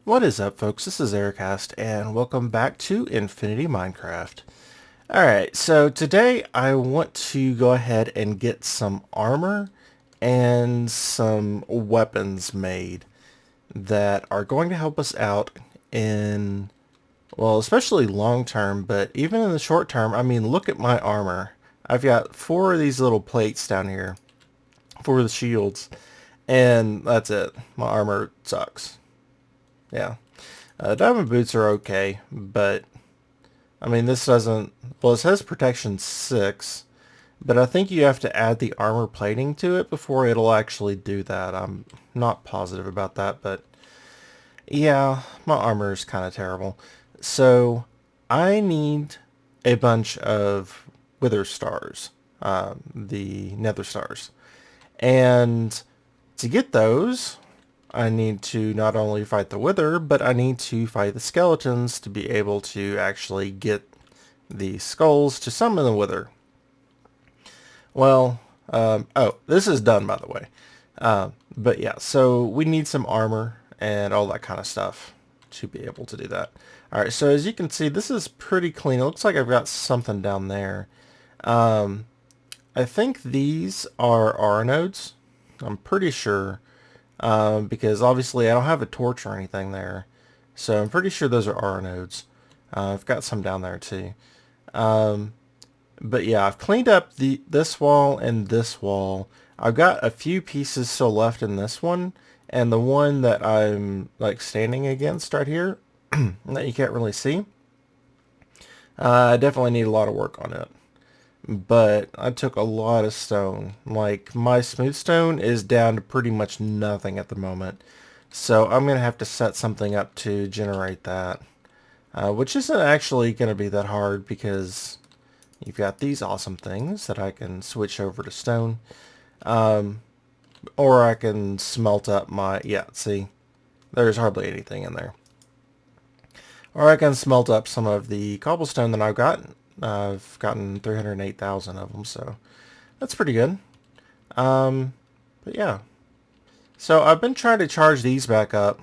What is up, folks? This is Aircast, and welcome back to Infinity Minecraft. Alright, so today I want to go ahead and get some armor and some weapons made that are going to help us out in, well, especially long term, but even in the short term. I mean, look at my armor. I've got 4 of these little plates down here for the shields, and that's it. My armor sucks. Yeah. Diamond boots are okay, but I mean, this doesn't, well, it says protection 6, but I think you have to add the armor plating to it before it'll actually do that. I'm not positive about that, but yeah, my armor is kind of terrible. So I need a bunch of wither stars, the nether stars. And to get those, I need to not only fight the wither, but I need to fight the skeletons to be able to actually get the skulls to summon the wither. Well, oh, this is done, by the way. But yeah, so we need some armor and all that kind of stuff to be able to do that. Alright, so as you can see, this is pretty clean. It looks like I've got something down there. I think these are R nodes. I'm pretty sure. Because obviously I don't have a torch or anything there. So I'm pretty sure those are R nodes. I've got some down there too. But yeah, I've cleaned up this wall and this wall. I've got a few pieces still left in this one, and the one that I'm like standing against right here that you can't really see. I definitely need a lot of work on it. But I took a lot of stone. Like, my smooth stone is down to pretty much nothing at the moment. So I'm going to have to set something up to generate that. Which isn't actually going to be that hard because you've got these awesome things that I can switch over to stone. Or I can smelt up my, yeah, see, there's hardly anything in there. Or I can smelt up some of the cobblestone that I've gotten. I've gotten 308,000 of them, so that's pretty good. But yeah. So I've been trying to charge these back up,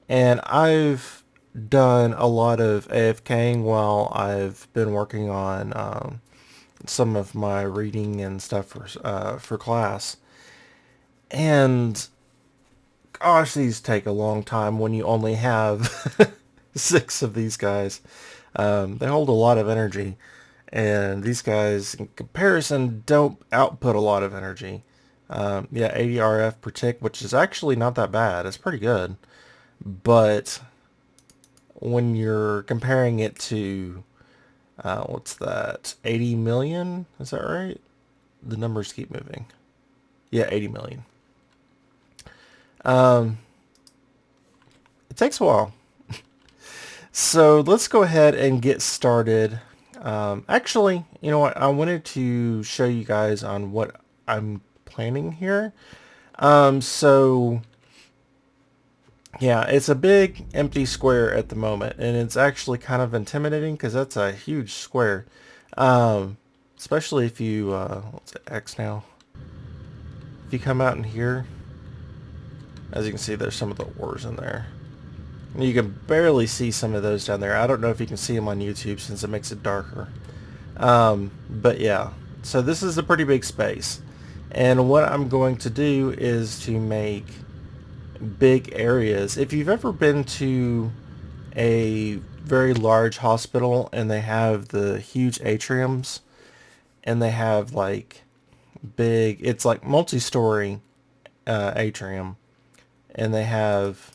and I've done a lot of AFKing while I've been working on some of my reading and stuff for class. And gosh, these take a long time when you only have 6 of these guys. They hold a lot of energy, and these guys, in comparison, don't output a lot of energy. Yeah, 80 RF per tick, which is actually not that bad. It's pretty good. But when you're comparing it to, what's that, 80 million? Is that right? The numbers keep moving. Yeah, 80 million. It takes a while. So let's go ahead and get started. Actually, you know what? I wanted to show you guys on what I'm planning here. So yeah, it's a big empty square at the moment, and it's actually kind of intimidating because that's a huge square. Especially if you, what's it, X now? If you come out in here, as you can see, there's some of the ores in there. You can barely see some of those down there. I don't know if you can see them on YouTube since it makes it darker. But yeah, so this is a pretty big space. And what I'm going to do is to make big areas. If you've ever been to a very large hospital and they have the huge atriums and they have like big, it's like multi-story atrium, and they have,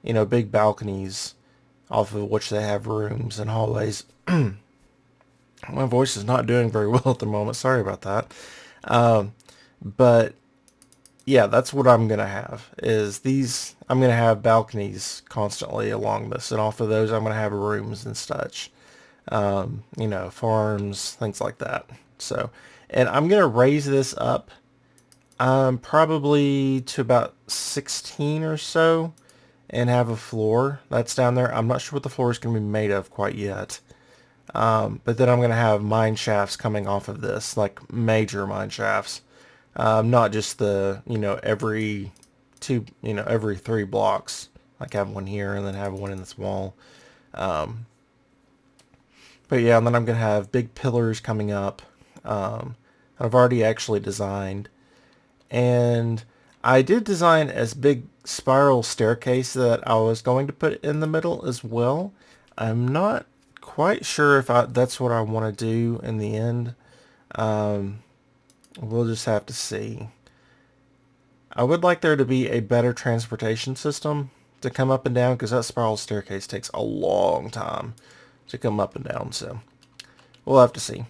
you know, big balconies off of which they have rooms and hallways. My voice is not doing very well at the moment. Sorry about that. But yeah, that's what I'm going to have is these. I'm going to have balconies constantly along this, and off of those I'm going to have rooms and such. You know, farms, things like that. So, and I'm going to raise this up probably to about 16 or so, and have a floor that's down there. I'm not sure what the floor is going to be made of quite yet. But then I'm going to have mine shafts coming off of this, like major mine shafts. Not just the, you know, every 3 blocks like have one here and then have one in this wall. Um, but yeah, and then I'm going to have big pillars coming up. I've already actually designed. And I did design a big spiral staircase that I was going to put in the middle as well. I'm not quite sure if that's what I want to do in the end. We'll just have to see. I would like there to be a better transportation system to come up and down, because that spiral staircase takes a long time to come up and down, so we'll have to see.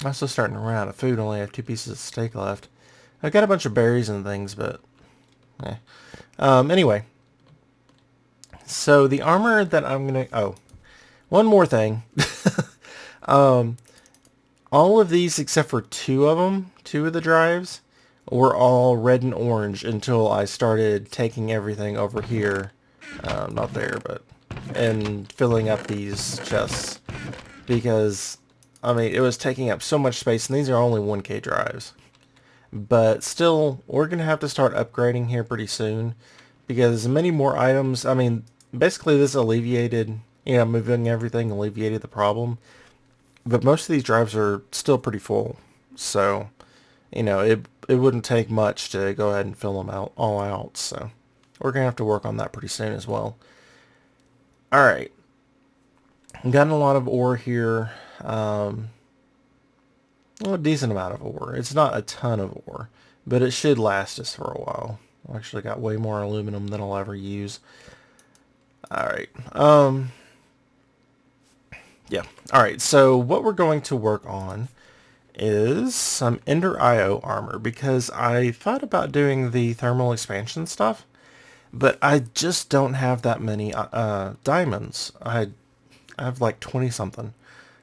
I'm also starting to run out of food. Only have 2 pieces of steak left. I've got a bunch of berries and things, but anyway. So the armor that I'm gonna one more thing. All of these except for 2 of them, 2 of the drives, were all red and orange until I started taking everything over here, not there, but, and filling up these chests, because, I mean, it was taking up so much space, and these are only 1K drives. But still, we're going to have to start upgrading here pretty soon, because many more items, I mean, basically this alleviated, moving everything alleviated the problem. But most of these drives are still pretty full, so, it wouldn't take much to go ahead and fill them all out, so we're going to have to work on that pretty soon as well. Alright, I've gotten a lot of ore here, a decent amount of ore. It's not a ton of ore, but it should last us for a while. I actually got way more aluminum than I'll ever use. Alright, yeah. Alright, so what we're going to work on is some Ender IO armor, because I thought about doing the thermal expansion stuff, but I just don't have that many diamonds. I have like 20 something,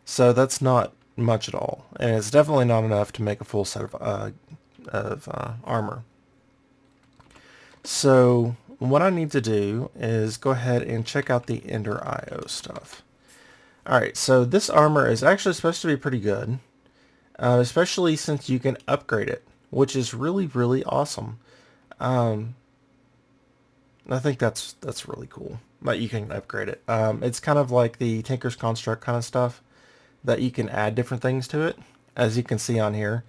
so that's not much at all, and it's definitely not enough to make a full set of armor. So what I need to do is go ahead and check out the Ender IO stuff. Alright, so this armor is actually supposed to be pretty good, especially since you can upgrade it, which is really, really awesome. I think that's really cool that you can upgrade it. It's kind of like the Tinker's Construct kind of stuff, that you can add different things to it. As you can see on here,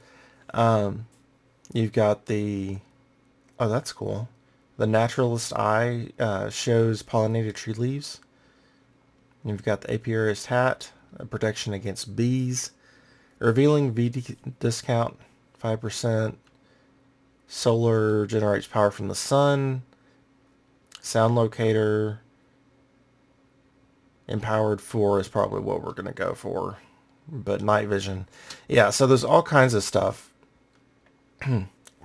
you've got the, oh, that's cool. The Naturalist Eye shows pollinated tree leaves. You've got the Apiarist Hat, protection against bees, revealing discount 5%, solar generates power from the sun, sound locator, empowered 4 is probably what we're going to go for, but night vision. Yeah, so there's all kinds of stuff,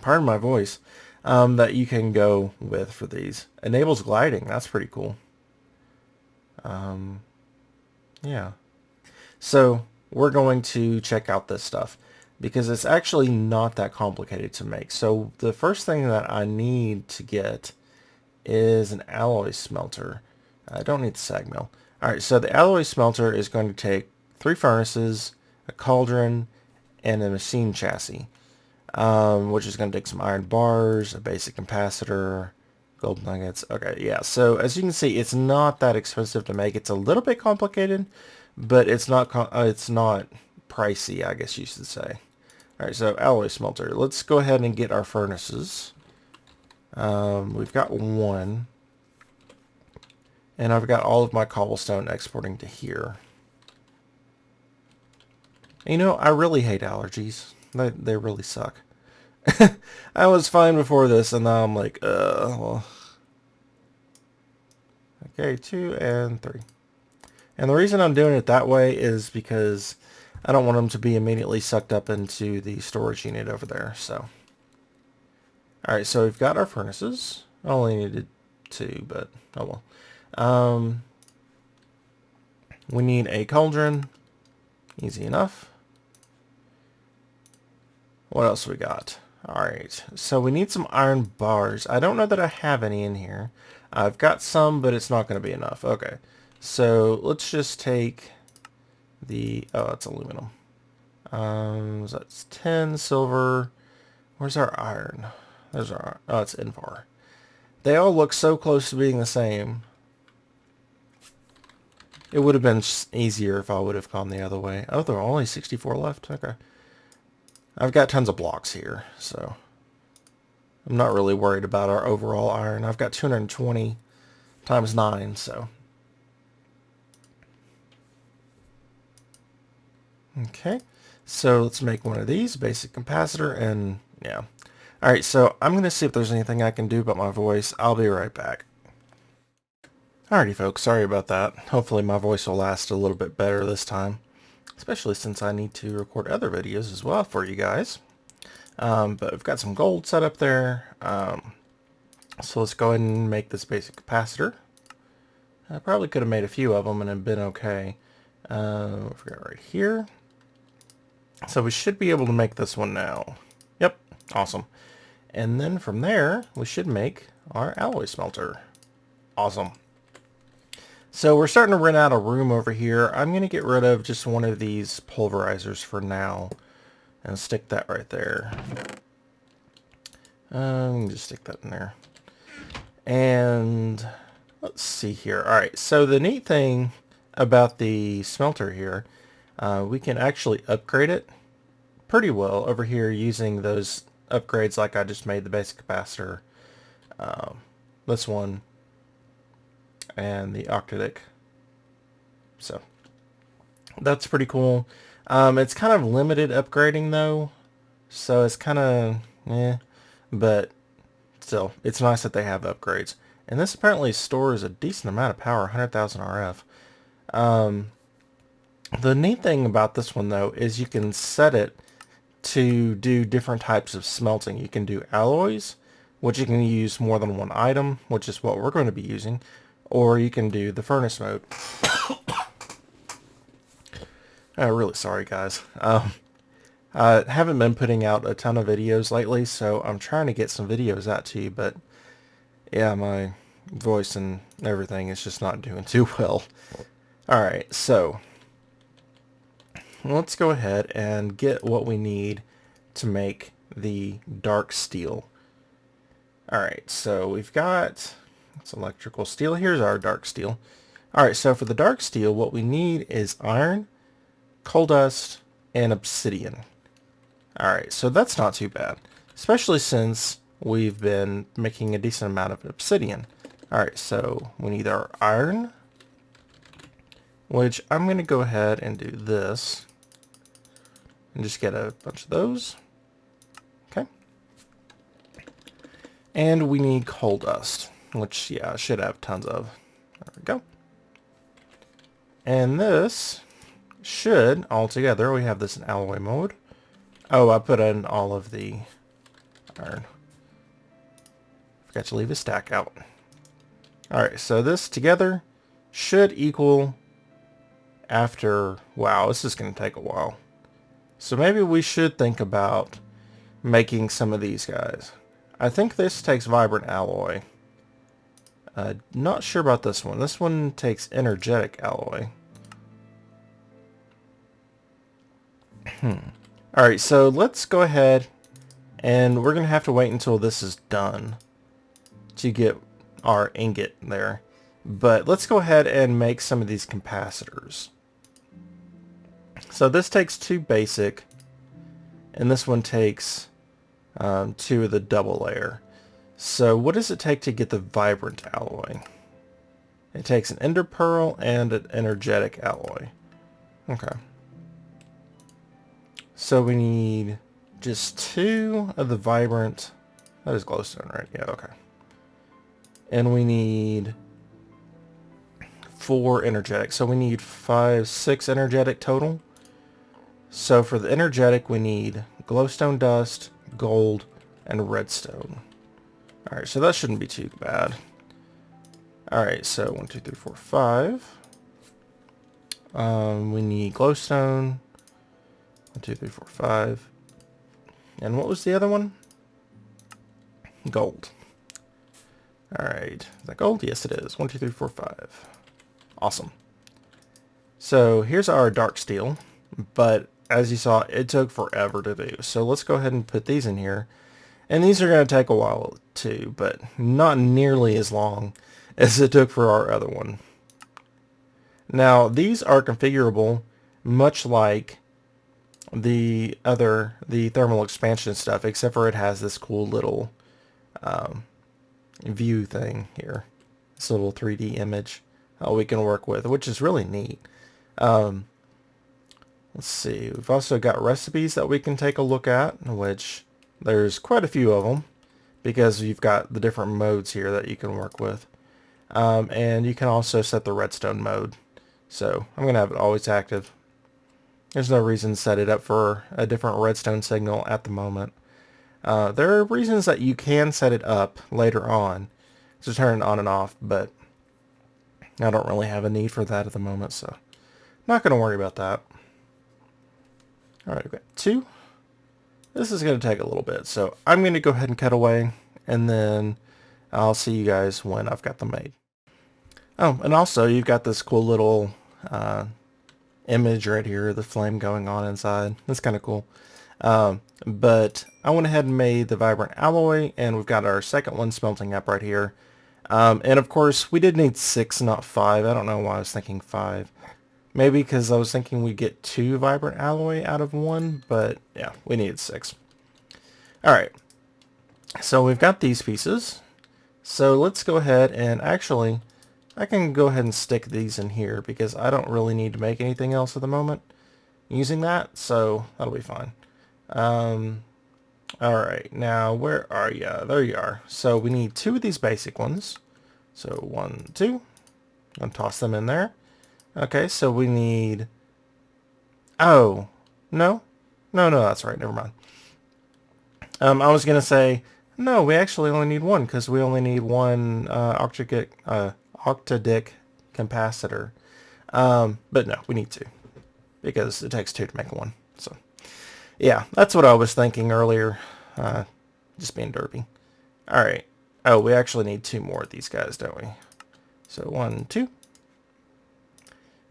pardon my voice, that you can go with for these. Enables gliding, that's pretty cool. Yeah. So we're going to check out this stuff, because it's actually not that complicated to make. So the first thing that I need to get is an alloy smelter. I don't need the sag mill. Alright, so the alloy smelter is going to take 3 furnaces, a cauldron, and a machine chassis, which is going to take some iron bars, a basic capacitor, gold nuggets. Okay, yeah, so as you can see, it's not that expensive to make. It's a little bit complicated, but it's not pricey, I guess you should say. Alright, so alloy smelter. Let's go ahead and get our furnaces. We've got 1. And I've got all of my cobblestone exporting to here. I really hate allergies. They really suck. I was fine before this, and now I'm like, well. Okay, 2 and 3. And the reason I'm doing it that way is because I don't want them to be immediately sucked up into the storage unit over there, so. Alright, so we've got our furnaces. I only needed 2, but oh well. We need a cauldron. Easy enough. What else we got? Alright, so we need some iron bars. I don't know that I have any in here. I've got some, but it's not going to be enough. Okay, so let's just take the, oh, it's aluminum. So that's 10 silver. Where's our iron? There's our, oh, it's Invar. They all look so close to being the same. It would have been easier if I would have gone the other way. Oh, there are only 64 left? Okay. I've got tons of blocks here, so I'm not really worried about our overall iron. I've got 220 times 9, so. Okay, so let's make one of these, basic capacitor, and yeah. Alright, so I'm going to see if there's anything I can do about my voice. I'll be right back. Alrighty folks, sorry about that. Hopefully my voice will last a little bit better this time. Especially since I need to record other videos as well for you guys. But we've got some gold set up there. So let's go ahead and make this basic capacitor. I probably could have made a few of them and have been okay. We've got right here. So we should be able to make this one now. Yep, awesome. And then from there, we should make our alloy smelter. Awesome. So we're starting to run out of room over here. I'm going to get rid of just one of these pulverizers for now. And stick that right there. Just stick that in there. And let's see here. Alright, so the neat thing about the smelter here, we can actually upgrade it pretty well over here using those upgrades like I just made the basic capacitor. This one. And the octadic. So that's pretty cool. It's kind of limited upgrading though, so it's kind of but still it's nice that they have upgrades. And this apparently stores a decent amount of power, 100,000 RF. The neat thing about this one though is you can set it to do different types of smelting. You can do alloys, which you can use more than one item, which is what we're going to be using. Or you can do the furnace mode. Really sorry, guys. I haven't been putting out a ton of videos lately, so I'm trying to get some videos out to you, but yeah, my voice and everything is just not doing too well. Alright, so let's go ahead and get what we need to make the Darksteel. Alright, so we've got... it's electrical steel. Here's our Darksteel. Alright, so for the Darksteel, what we need is iron, coal dust, and obsidian. Alright, so that's not too bad. Especially since we've been making a decent amount of obsidian. Alright, so we need our iron, which I'm going to go ahead and do this. And just get a bunch of those. Okay. And we need coal dust. Which, yeah, I should have tons of. There we go. And this should, altogether, we have this in alloy mode. Oh, I put in all of the iron. Forgot to leave a stack out. Alright, so this together should equal after... wow, this is going to take a while. So maybe we should think about making some of these guys. I think this takes vibrant alloy. Not sure about this one. This one takes energetic alloy. Alright, so let's go ahead and we're going to have to wait until this is done to get our ingot there. But let's go ahead and make some of these capacitors. So this takes 2 basic, and this one takes 2 of the double layer. So what does it take to get the vibrant alloy? It takes an ender pearl and an energetic alloy. Okay. So we need just 2 of the vibrant. That is glowstone, right? Yeah, okay. And we need 4 energetic. So we need 6 energetic total. So for the energetic, we need glowstone dust, gold, and redstone. Alright, so that shouldn't be too bad. Alright, so 1, 2, 3, 4, 5. We need glowstone. 1, 2, 3, 4, 5. And what was the other one? Gold. Alright, is that gold? Yes, it is. 1, 2, 3, 4, 5. Awesome. So here's our Darksteel, but as you saw, it took forever to do. So let's go ahead and put these in here. And these are going to take a while too, but not nearly as long as it took for our other one. Now, these are configurable much like the thermal expansion stuff, except for it has this cool little view thing here. This little 3D image we can work with, which is really neat. Let's see. We've also got recipes that we can take a look at, which there's quite a few of them because you've got the different modes here that you can work with. And you can also set the redstone mode. So I'm going to have it always active. There's no reason to set it up for a different redstone signal at the moment. There are reasons that you can set it up later on to turn it on and off, but I don't really have a need for that at the moment, so not going to worry about that. Alright, we've got 2. This is going to take a little bit, so I'm going to go ahead and cut away, and then I'll see you guys when I've got them made. Oh, and also you've got this cool little image right here, the flame going on inside. That's kind of cool. But I went ahead and made the vibrant alloy, and we've got our second one smelting up right here. And of course, we did need 6, not 5. I don't know why I was thinking 5. Maybe because I was thinking we'd get 2 vibrant alloy out of 1, but yeah, we needed 6. Alright, so we've got these pieces. So let's go ahead and actually, I can go ahead and stick these in here because I don't really need to make anything else at the moment using that, so that'll be fine. Alright, now where are you? There you are. So we need 2 of these basic ones. So 1, 2. I'll toss them in there. Okay, so we need... Oh, no? No, that's right, never mind. I was going to say, no, we actually only need 1 because we only need 1 octadic capacitor. But no, we need 2 because it takes 2 to make 1. So, yeah, that's what I was thinking earlier. Just being derpy. Alright. Oh, we actually need 2 more of these guys, don't we? So 1, 2.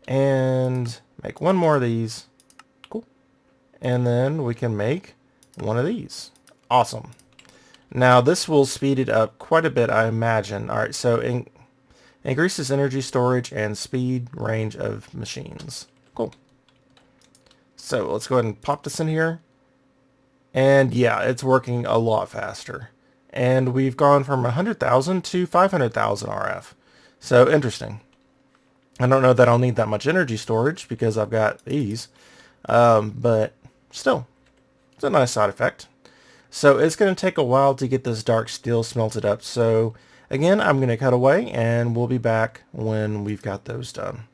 And make 1 more of these. Cool. And then we can make 1 of these. Awesome. Now this will speed it up quite a bit, I imagine. Alright, so increases energy storage and speed range of machines. Cool. So let's go ahead and pop this in here. And yeah, it's working a lot faster. And we've gone from 100,000 to 500,000 RF. So interesting. I don't know that I'll need that much energy storage because I've got these. But still, it's a nice side effect. So it's going to take a while to get this dark steel smelted up. So again, I'm going to cut away and we'll be back when we've got those done.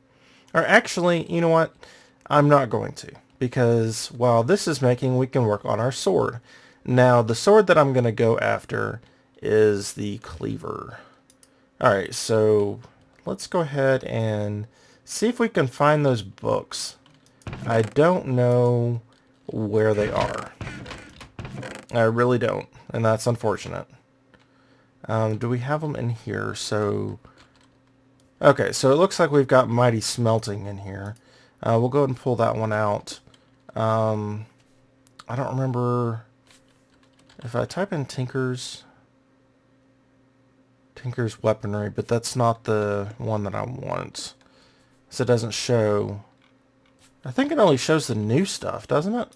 Or actually, you know what? I'm not going to. Because while this is making, we can work on our sword. Now, the sword that I'm going to go after is the cleaver. Alright, so let's go ahead and see if we can find those books. I don't know where they are. I really don't, and that's unfortunate. Do we have them in here? So, okay, so it looks like we've got Mighty Smelting in here. We'll go ahead and pull that one out. I don't remember if I type in Tinker's weaponry, but that's not the one that I want. So it doesn't show. I think it only shows the new stuff, doesn't it?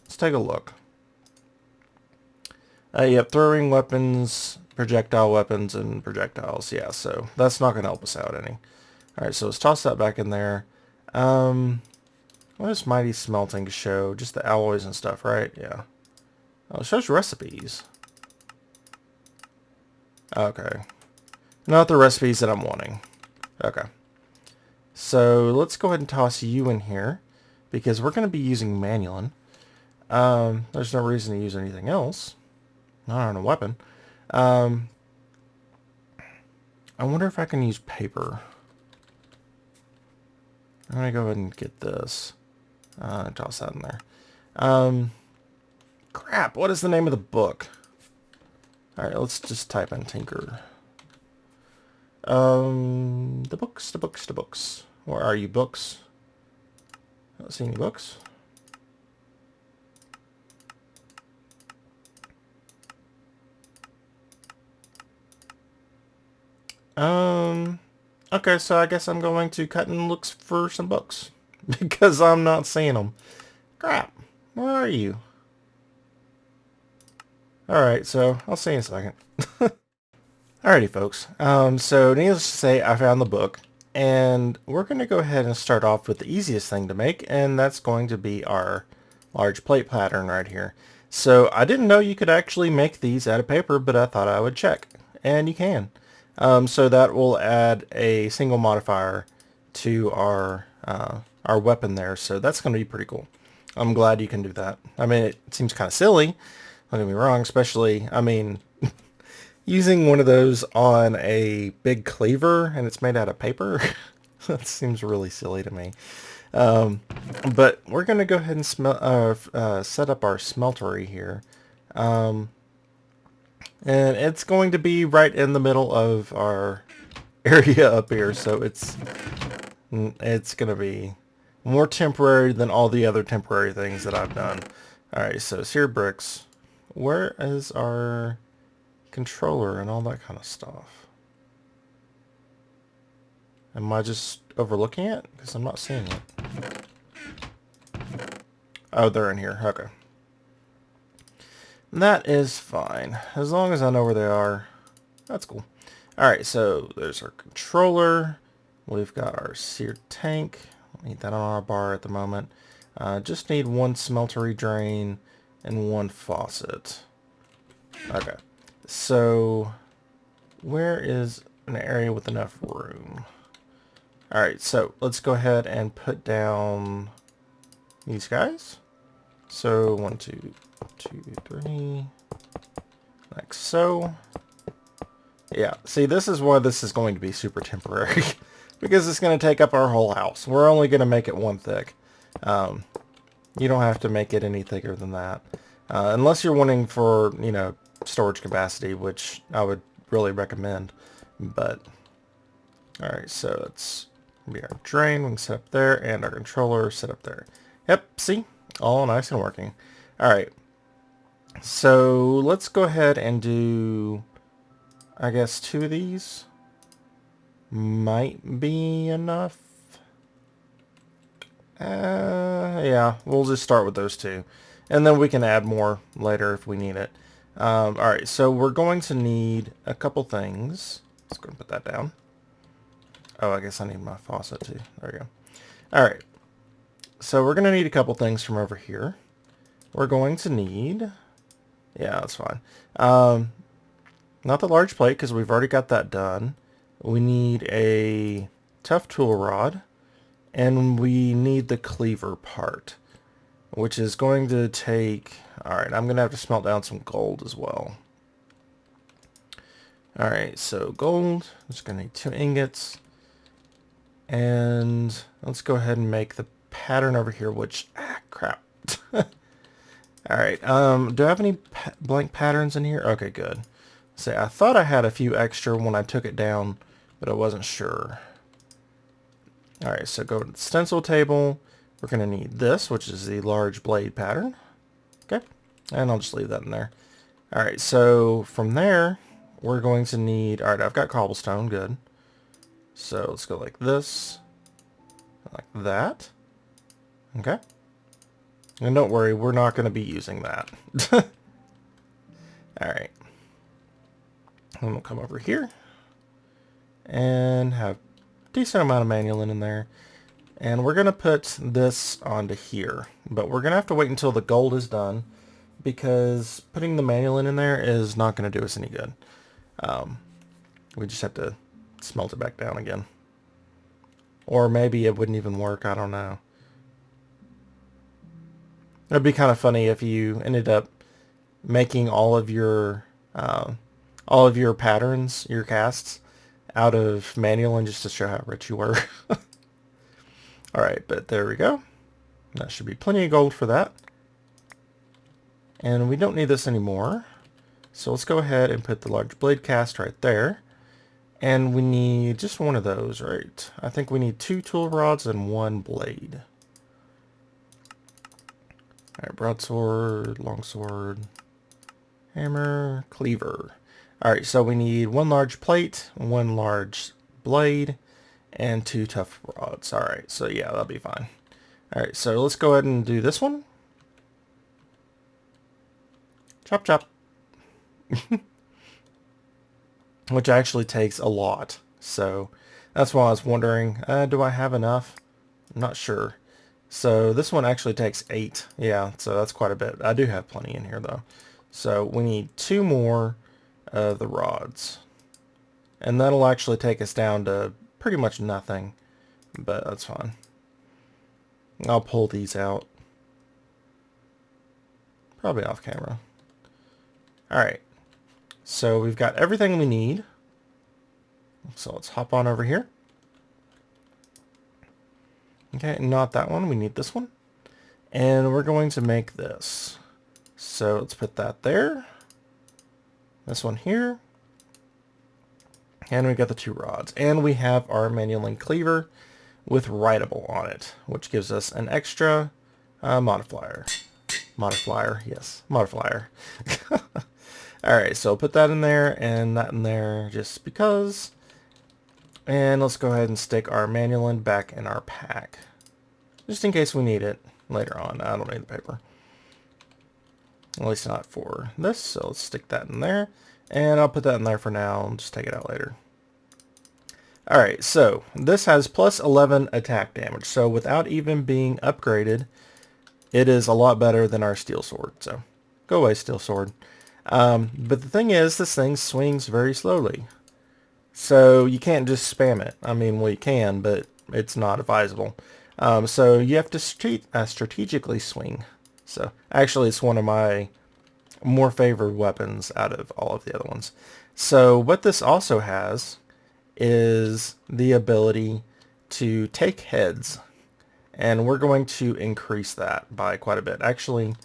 Let's take a look. Yep, throwing weapons, projectile weapons, and projectiles. Yeah, so that's not going to help us out any. Alright, so let's toss that back in there. What does Mighty Smelting show? Just the alloys and stuff, right? Yeah. Oh, it shows recipes. Okay. Not the recipes that I'm wanting. Okay. So let's go ahead and toss you in here because we're going to be using Manulin. There's no reason to use anything else. Not on a weapon. I wonder if I can use paper. I'm going to go ahead and get this. Toss that in there. Crap, what is the name of the book? Alright, let's just type in Tinker. The books. Where are you, books? I don't see any books. Okay, so I guess I'm going to cut and look for some books. Because I'm not seeing them. Crap. Where are you? Alright, so I'll see you in a second. Alrighty, folks. So needless to say, I found the book. And we're going to go ahead and start off with the easiest thing to make. And that's going to be our large plate pattern right here. So I didn't know you could actually make these out of paper, but I thought I would check. And you can. So that will add a single modifier to our weapon there. So that's going to be pretty cool. I'm glad you can do that. I mean, it seems kind of silly. Don't get me wrong, especially, I mean, using one of those on a big cleaver and it's made out of paper. That seems really silly to me. But we're going to go ahead and set up our smeltery here. And it's going to be right in the middle of our area up here, so it's going to be more temporary than all the other temporary things that I've done. Alright, so sear bricks. Where is our controller and all that kind of stuff? Am I just overlooking it? Because I'm not seeing it. Oh, they're in here. Okay. That is fine. As long as I know where they are, that's cool. Alright, so there's our controller. We've got our seared tank. Need that on our bar at the moment. Just need one smeltery drain and one faucet. Okay. So, where is an area with enough room? Alright, so let's go ahead and put down these guys. So, 1, 2, 2, 3, like so. Yeah, see, this is why this is going to be super temporary. Because it's going to take up our whole house. We're only going to make it one thick. You don't have to make it any thicker than that. Unless you're wanting for, you know, storage capacity, which I would really recommend. But, alright, so it's going to be our drain. We can set up there, and our controller set up there. Yep, see? All nice and working. Alright, so let's go ahead and do, I guess, 2 of these. Might be enough. Yeah, we'll just start with those 2. And then we can add more later if we need it. Alright, so we're going to need a couple things. Let's go and put that down. Oh, I guess I need my faucet too. There we go. Alright, so we're going to need a couple things from over here. We're going to need... Yeah, that's fine. Not the large plate, because we've already got that done. We need a tough tool rod, and we need the cleaver part, which is going to take... Alright, I'm going to have to smelt down some gold as well. Alright, so gold, I'm just going to need 2 ingots, and let's go ahead and make the pattern over here, which... crap. Alright, do I have any blank patterns in here? Okay, good. See, I thought I had a few extra when I took it down, but I wasn't sure. Alright, so go to the stencil table. We're going to need this, which is the large blade pattern. Okay, and I'll just leave that in there. Alright, so from there, we're going to need... Alright, I've got cobblestone, good. So let's go like this, like that. Okay. And don't worry, we're not going to be using that. Alright. And we'll come over here and have a decent amount of manulin in there. And we're going to put this onto here. But we're going to have to wait until the gold is done, because putting the manulin in there is not going to do us any good. We just have to smelt it back down again. Or maybe it wouldn't even work, I don't know. It'd be kind of funny if you ended up making all of your patterns, your casts, out of manulin just to show how rich you were. Alright, but there we go. That should be plenty of gold for that. And we don't need this anymore. So let's go ahead and put the large blade cast right there. And we need just one of those, right? I think we need 2 tool rods and 1 blade. Alright, broadsword, longsword, hammer, cleaver. Alright, so we need 1 large plate, 1 large blade, and 2 tough rods. Alright, so yeah, that'll be fine. Alright, so let's go ahead and do this one. Chop chop. Which actually takes a lot. So that's why I was wondering, do I have enough? I'm not sure. So this one actually takes 8. Yeah, so that's quite a bit. I do have plenty in here though. So we need 2 more of the rods. And that'll actually take us down to pretty much nothing. But that's fine. I'll pull these out. Probably off camera. Alright. So we've got everything we need. So let's hop on over here. Okay, not that one. We need this one. And we're going to make this. So let's put that there. This one here. And we got the 2 rods. And we have our manual link cleaver with writable on it, which gives us an extra modifier. Modifier, yes, modifier. Alright, so put that in there and that in there just because. And let's go ahead and stick our manual back in our pack. Just in case we need it later on. I don't need the paper. At least not for this, so let's stick that in there. And I'll put that in there for now and just take it out later. Alright, so this has plus 11 attack damage. So without even being upgraded, it is a lot better than our steel sword. So go away, steel sword. But the thing is, this thing swings very slowly. So you can't just spam it. I mean, well, you can, but it's not advisable. So you have to strategically swing. So actually, it's one of my more favored weapons out of all of the other ones. So what this also has is the ability to take heads. And we're going to increase that by quite a bit. Actually,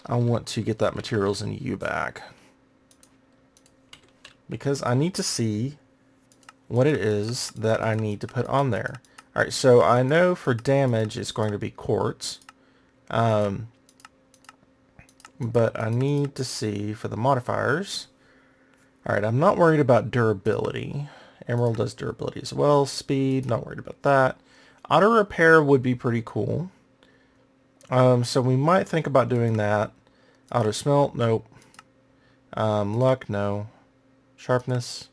I want to get that materials in U back. Because I need to see what it is that I need to put on there. Alright, so I know for damage it's going to be quartz. But I need to see for the modifiers. Alright, I'm not worried about durability. Emerald does durability as well. Speed, not worried about that. Auto repair would be pretty cool. So we might think about doing that. Auto smelt, nope. Luck, no. Sharpness,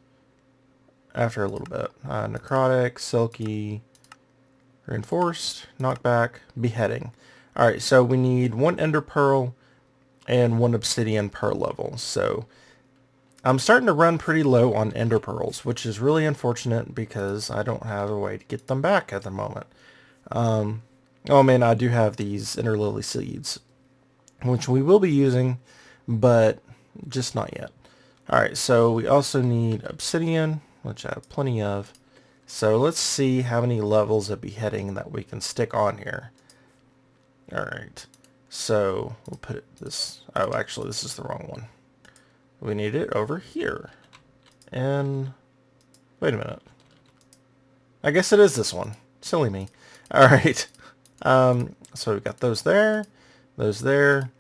after a little bit. Necrotic, silky, reinforced, knockback, beheading. Alright, so we need 1 ender pearl and 1 obsidian per level. So I'm starting to run pretty low on ender pearls, which is really unfortunate because I don't have a way to get them back at the moment. Oh man, I do have these ender lily seeds, which we will be using, but just not yet. Alright, so we also need obsidian, which I have plenty of. So let's see how many levels of beheading that we can stick on here. Alright, so we'll put this, oh actually this is the wrong one. We need it over here. And, wait a minute. I guess it is this one. Silly me. Alright, so we've got those there, those there.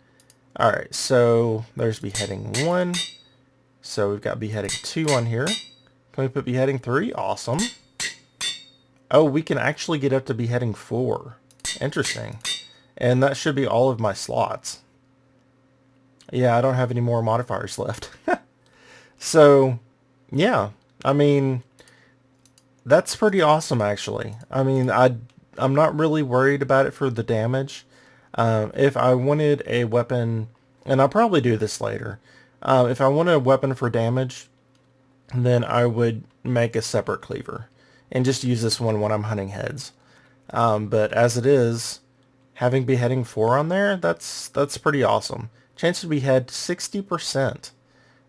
Alright, so there's beheading 1. So we've got beheading 2 on here. Can we put beheading 3? Awesome. Oh, we can actually get up to beheading 4. Interesting. And that should be all of my slots. Yeah, I don't have any more modifiers left. So, yeah. I mean, that's pretty awesome, actually. I mean, I'm not really worried about it for the damage. If I wanted a weapon, and I'll probably do this later, if I wanted a weapon for damage, then I would make a separate cleaver and just use this one when I'm hunting heads. But as it is, having beheading 4 on there, that's pretty awesome. Chance to behead 60%.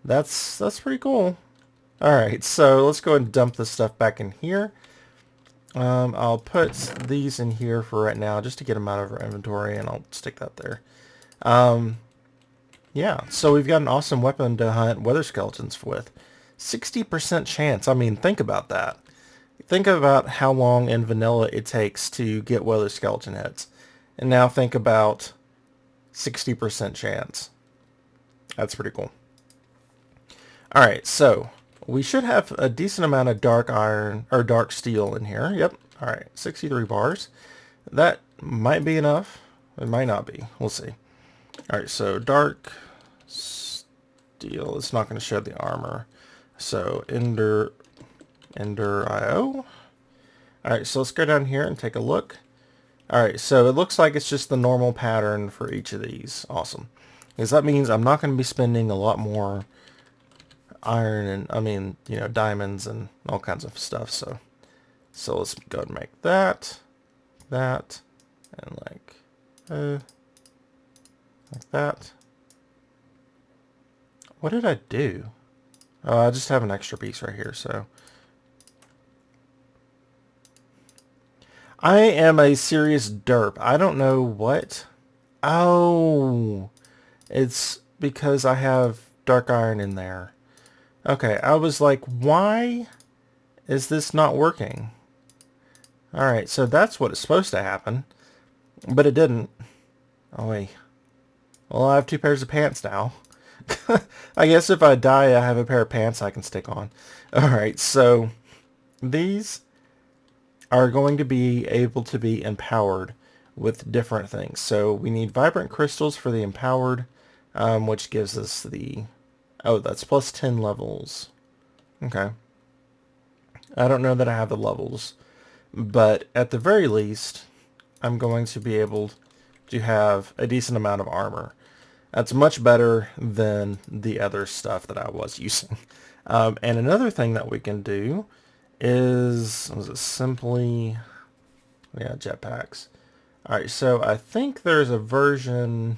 That's pretty cool. Alright, so let's go ahead and dump this stuff back in here. I'll put these in here for right now just to get them out of our inventory, and I'll stick that there. Yeah, so we've got an awesome weapon to hunt weather skeletons with. 60% chance. I mean, think about that. Think about how long in vanilla it takes to get weather skeleton heads. And now think about 60% chance. That's pretty cool. Alright, so we should have a decent amount of dark iron, or dark steel in here. Yep. Alright, 63 bars. That might be enough. It might not be. We'll see. Alright, so dark steel. It's not going to show the armor. So Ender IO. Alright, so let's go down here and take a look. Alright, so it looks like it's just the normal pattern for each of these. Awesome. Because that means I'm not going to be spending a lot more iron and, diamonds and all kinds of stuff. So let's go ahead and make that, and like that. What did I do? Oh, I just have an extra piece right here, so. I am a serious derp. I don't know what. Oh, it's because I have dark iron in there. Okay, I was like, why is this not working? Alright, so that's what is supposed to happen. But it didn't. Oh, wait. Well, I have 2 pairs of pants now. I guess if I die, I have a pair of pants I can stick on. Alright, so these are going to be able to be empowered with different things. So we need vibrant crystals for the empowered, which gives us the... Oh, that's plus 10 levels. Okay. I don't know that I have the levels, but at the very least, I'm going to be able to have a decent amount of armor. That's much better than the other stuff that I was using. And another thing that we can do is, was it simply, yeah, jetpacks. Alright, so I think there's a version,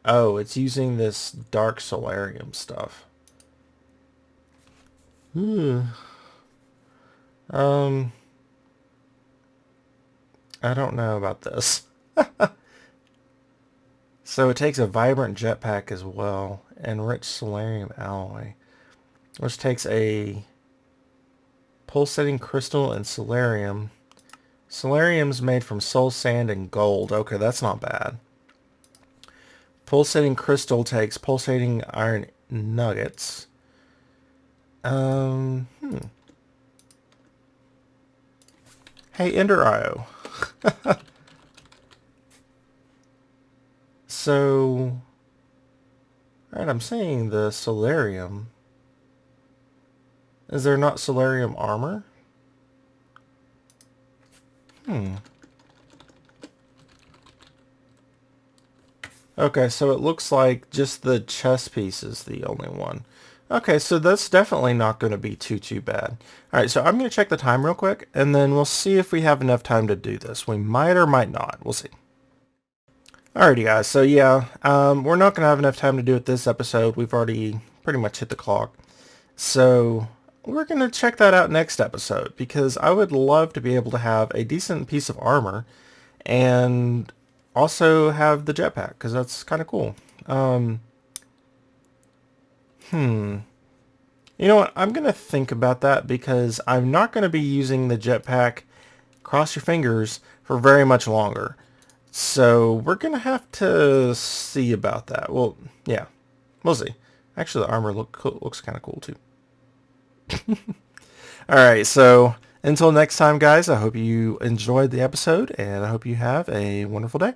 oh, it's using this dark solarium stuff. I don't know about this. So it takes a vibrant jetpack as well, enriched solarium alloy, which takes a pulsating crystal and solarium. Solarium's made from soul sand and gold. Okay, that's not bad. Pulsating crystal takes pulsating iron nuggets. Hey, Ender IO. So, alright, I'm saying the solarium. Is there not solarium armor? Okay, so it looks like just the chest piece is the only one. Okay, so that's definitely not going to be too bad. Alright, so I'm going to check the time real quick, and then we'll see if we have enough time to do this. We might or might not. We'll see. Alrighty, guys, so yeah, we're not going to have enough time to do it this episode. We've already pretty much hit the clock. So we're going to check that out next episode, because I would love to be able to have a decent piece of armor and also have the jetpack, because that's kind of cool. You know what? I'm going to think about that, because I'm not going to be using the jetpack, cross your fingers, for very much longer. So we're going to have to see about that. Well, yeah, we'll see. Actually, the armor looks kind of cool too. Alright, so until next time, guys, I hope you enjoyed the episode, and I hope you have a wonderful day.